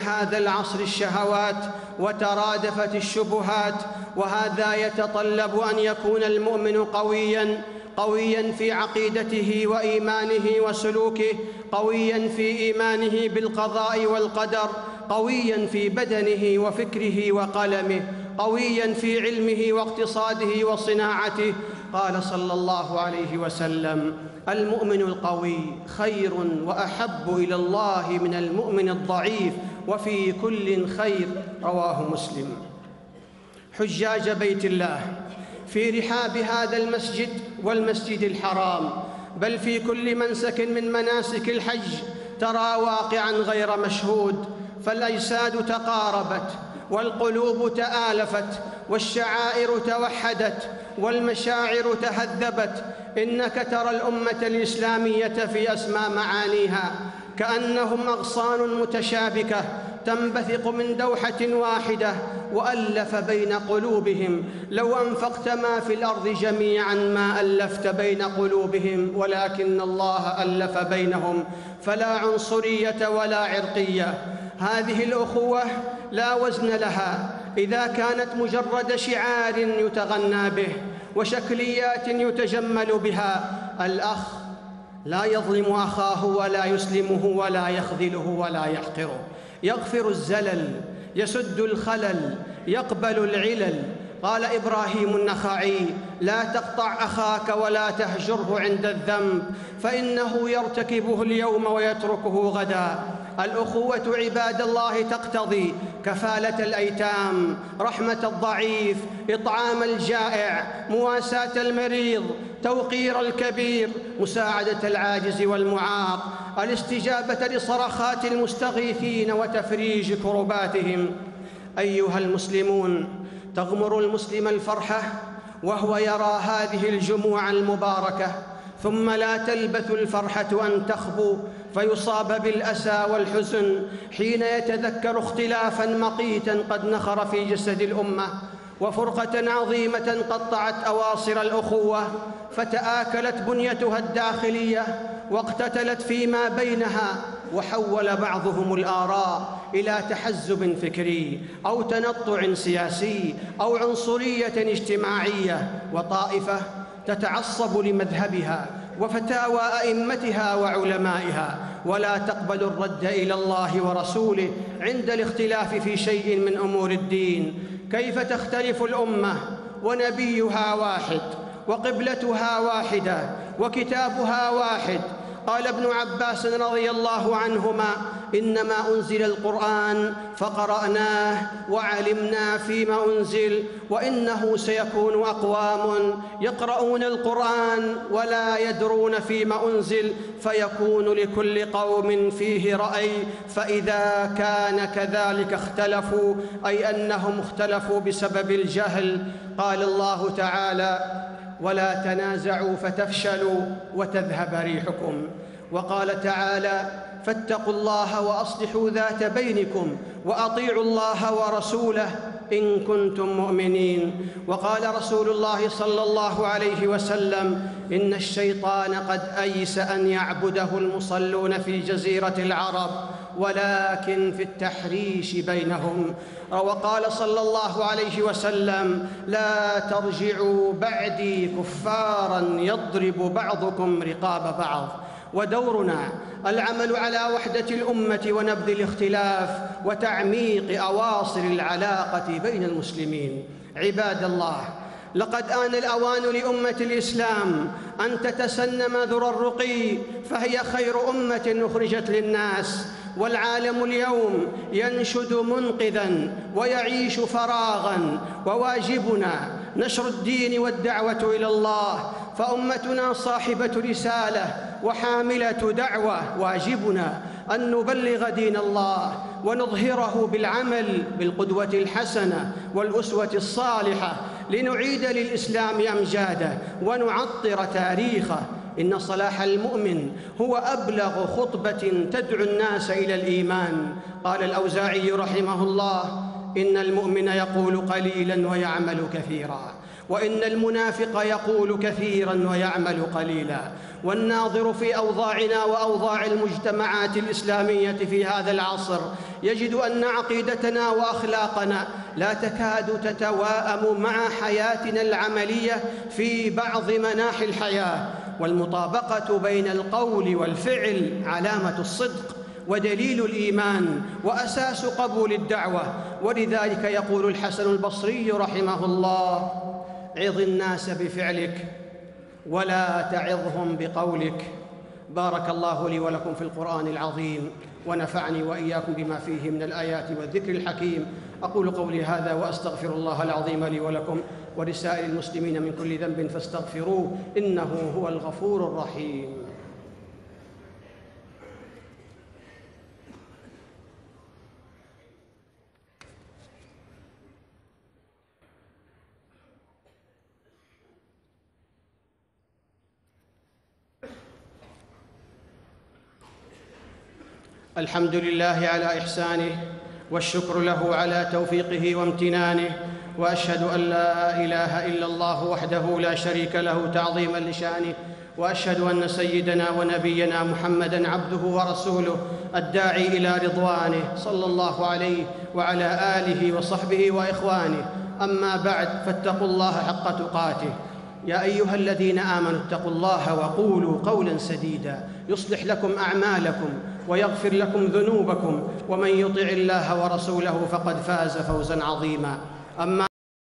هذا العصر الشهوات وترادفت الشبهات، وهذا يتطلب أن يكون المؤمن قوياً في عقيدته وإيمانه وسلوكه، قوياً في إيمانه بالقضاء والقدر، قوياً في بدنه وفكره وقلمه، قوياً في علمه واقتصاده وصناعته. قال صلى الله عليه وسلم: المؤمن القوي خير وأحب إلى الله من المؤمن الضعيف، وفي كل خير. رواه مسلم. حجاج بيت الله في رحاب هذا المسجد والمسجد الحرام، بل في كل منسك من مناسك الحج، ترى واقعاً غير مشهود، فالأجساد تقاربت والقلوب تآلفت والشعائر توحدت والمشاعر تهذبت. إنك ترى الأمة الإسلامية في أسمى معانيها كأنهم أغصان متشابكة تنبثق من دوحة واحدة، وألف بين قلوبهم. لو أنفقت ما في الأرض جميعاً ما ألفت بين قلوبهم، ولكن الله ألف بينهم، فلا عنصرية ولا عرقية. هذه الأخوة لا وزن لها إذا كانت مجرد شعار يتغنى به وشكليات يتجمل بها. الأخ لا يظلم أخاه ولا يسلمه ولا يخذله ولا يحقره، يغفر الزلل، يسد الخلل، يقبل العلل. قال إبراهيم النخعي: لا تقطع أخاك ولا تهجره عند الذنب، فإنه يرتكبه اليوم ويتركه غدا. الأخوة عباد الله تقتضي كفالة الأيتام، رحمة الضعيف، إطعام الجائع، مواساة المريض، توقير الكبير، مساعدة العاجز والمعاق، الاستجابة لصرخات المستغيثين وتفريج كرباتهم. أيها المسلمون، تغمر المسلم الفرحة وهو يرى هذه الجموع المباركة، ثم لا تلبث الفرحة أن تخبو فيصاب بالأسى والحزن حين يتذكر اختلافاً مقيتاً قد نخر في جسد الأمة، وفرقة عظيمة قطعت أواصر الأخوة، فتآكلت بنيتها الداخلية واقتتلت فيما بينها، وحول بعضهم الآراء إلى تحزب فكري أو تنطع سياسي أو عنصرية اجتماعية، وطائفة تتعصب لمذهبها وفتاوى أئمتها وعلمائها، ولا تقبل الرد إلى الله ورسوله عند الاختلاف في شيء من أمور الدين. كيف تختلف الأمة ونبيها واحد وقبلتها واحدة وكتابها واحد؟ قال ابن عباس رضي الله عنهما: إنما أنزل القرآن فقرأناه وعلمنا فيما أنزل، وإنه سيكون أقوام يقرؤون القرآن ولا يدرون فيما أنزل، فيكون لكل قوم فيه رأي، فإذا كان كذلك اختلفوا، أي أنهم اختلفوا بسبب الجهل. قال الله تعالى: ولا تنازعوا فتفشلوا وتذهب ريحكم. وقال تعالى: فاتقوا الله وأصلحوا ذات بينكم وأطيعوا الله ورسوله إن كنتم مؤمنين. وقال رسول الله صلى الله عليه وسلم: إن الشيطان قد أيس أن يعبده المصلون في جزيرة العرب، ولكن في التحريش بينهم. وقال صلى الله عليه وسلم: لا ترجعوا بعدي كفاراً يضرب بعضكم رقاب بعض. ودورنا العمل على وحدة الأمة ونبذ الاختلاف وتعميق أواصر العلاقة بين المسلمين. عباد الله، لقد آن الأوان لأمة الإسلام أن تتسنم ذرى الرقي، فهي خير أمة أخرجت للناس، والعالم اليوم ينشد منقذاً ويعيش فراغاً، وواجبنا نشر الدين والدعوة إلى الله، فأمتنا صاحبة رسالة وحاملة دعوة. واجبنا أن نبلغ دين الله ونظهره بالعمل بالقدوة الحسنة والأسوة الصالحة، لنعيد للإسلام أمجاده ونعطر تاريخه. إن صلاح المؤمن هو أبلغ خطبة تدعو الناس إلى الإيمان. قال الأوزاعي رحمه الله: إن المؤمن يقول قليلاً ويعمل كثيراً، وإن المنافق يقول كثيراً ويعمل قليلاً. والناظر في أوضاعنا وأوضاع المجتمعات الإسلامية في هذا العصر يجد أن عقيدتنا وأخلاقنا لا تكاد تتواءم مع حياتنا العملية في بعض مناحي الحياة. والمطابقة بين القول والفعل علامة الصدق ودليل الإيمان وأساس قبول الدعوة. ولذلك يقول الحسن البصري رحمه الله: عظ الناس بفعلك ولا تعظهم بقولك. بارك الله لي ولكم في القرآن العظيم، ونفعني وإياكم بما فيه من الآيات والذكر الحكيم. أقول قولي هذا وأستغفر الله العظيم لي ولكم ولسائر المسلمين من كل ذنب فاستغفروه إنه هو الغفور الرحيم. الحمد لله على إحسانه، والشكر له على توفيقه وامتنانه، وأشهد أن لا إله إلا الله وحده لا شريك له تعظيماً لشأنه، وأشهد أن سيدنا ونبينا محمداً عبده ورسوله الداعي إلى رضوانه صلى الله عليه وعلى آله وصحبه وإخوانه. أما بعد، فاتقوا الله حق تقاته. يا أيها الذين آمنوا اتقوا الله وقولوا قولاً سديداً يصلح لكم أعمالكم ويغفر لكم ذنوبكم، ومن يطع الله ورسوله فقد فاز فوزاً عظيماً. أما